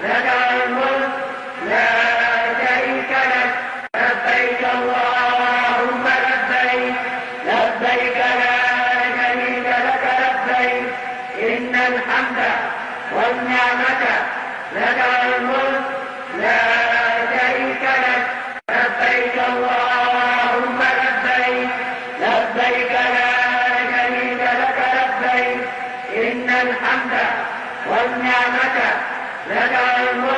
لك الملك لا شريك لك لبيك اللهم لبيك لبيك لا شريك لك لبيك إن الحمد والنعمة لك الملك لا شريك لك لبيك اللهم لبيك لبيك لا شريك لك لبيك إن الحمد والنعمة لك الملك